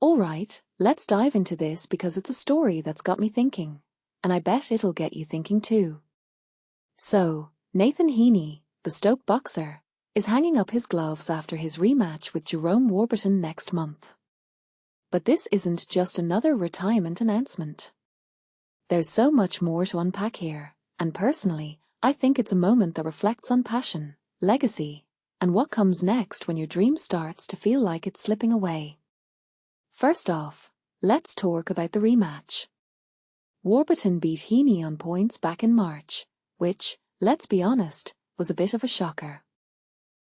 Alright, let's dive into this because it's a story that's got me thinking. And I bet it'll get you thinking too. So, Nathan Heaney, the Stoke boxer, is hanging up his gloves after his rematch with Gerome Warburton next month. But this isn't just another retirement announcement. There's so much more to unpack here, and personally, I think it's a moment that reflects on passion, legacy, and what comes next when your dream starts to feel like it's slipping away. First off, let's talk about the rematch. Warburton beat Heaney on points back in March, which, let's be honest, was a bit of a shocker.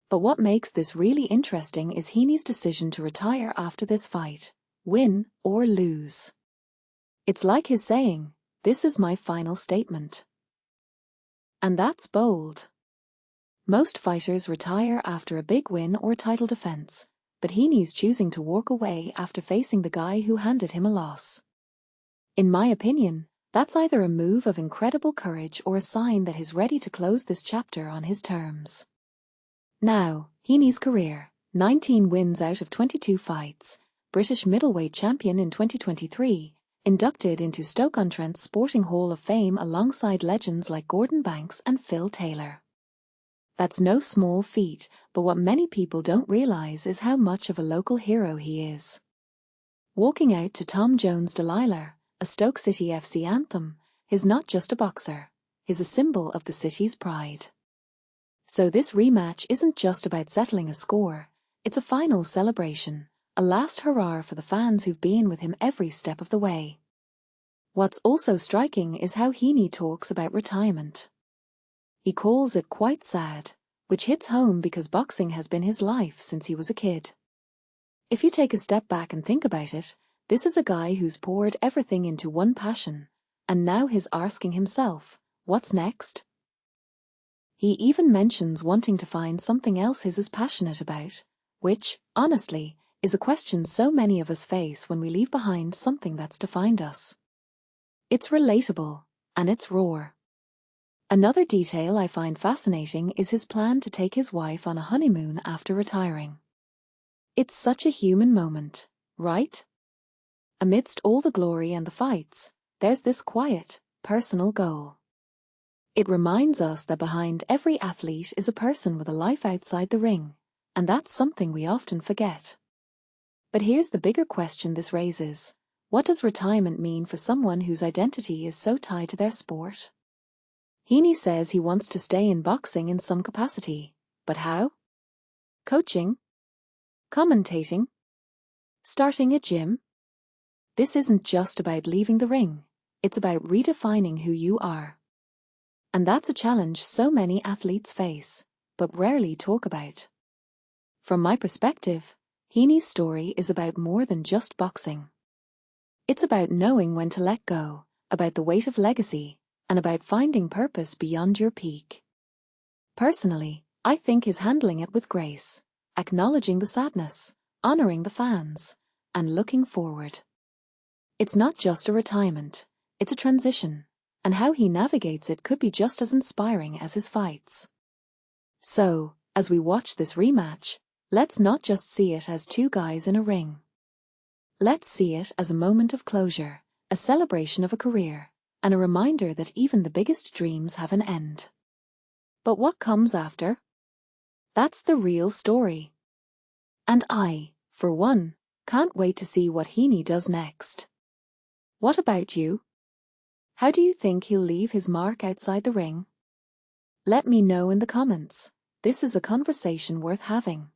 But what makes this really interesting is Heaney's decision to retire after this fight, win or lose. It's like his saying, "This is my final statement." And that's bold. Most fighters retire after a big win or title defense, but Heaney's choosing to walk away after facing the guy who handed him a loss. In my opinion, that's either a move of incredible courage or a sign that he's ready to close this chapter on his terms. Now, Heaney's career: 19 wins out of 22 fights, British middleweight champion in 2023, inducted into Stoke-on-Trent Sporting Hall of Fame alongside legends like Gordon Banks and Phil Taylor. That's no small feat, but what many people don't realise is how much of a local hero he is. Walking out to Tom Jones' Delilah, a Stoke City FC anthem, he's not just a boxer, he's a symbol of the city's pride. So this rematch isn't just about settling a score, it's a final celebration, a last hurrah for the fans who've been with him every step of the way. What's also striking is how Heaney talks about retirement. He calls it quite sad, which hits home because boxing has been his life since he was a kid. If you take a step back and think about it, this is a guy who's poured everything into one passion, and now he's asking himself, what's next? He even mentions wanting to find something else he's as passionate about, which, honestly, is a question so many of us face when we leave behind something that's defined us. It's relatable, and it's raw. Another detail I find fascinating is his plan to take his wife on a honeymoon after retiring. It's such a human moment, right? Amidst all the glory and the fights, there's this quiet, personal goal. It reminds us that behind every athlete is a person with a life outside the ring, and that's something we often forget. But here's the bigger question this raises: what does retirement mean for someone whose identity is so tied to their sport? Heaney says he wants to stay in boxing in some capacity, but how? Coaching? Commentating? Starting a gym? This isn't just about leaving the ring, it's about redefining who you are. And that's a challenge so many athletes face, but rarely talk about. From my perspective, Heaney's story is about more than just boxing. It's about knowing when to let go, about the weight of legacy, and about finding purpose beyond your peak. Personally, I think he's handling it with grace, acknowledging the sadness, honoring the fans, and looking forward. It's not just a retirement, it's a transition, and how he navigates it could be just as inspiring as his fights. So, as we watch this rematch, let's not just see it as two guys in a ring. Let's see it as a moment of closure, a celebration of a career, and a reminder that even the biggest dreams have an end. But what comes after? That's the real story. And I, for one, can't wait to see what Heaney does next. What about you? How do you think he'll leave his mark outside the ring? Let me know in the comments. This is a conversation worth having.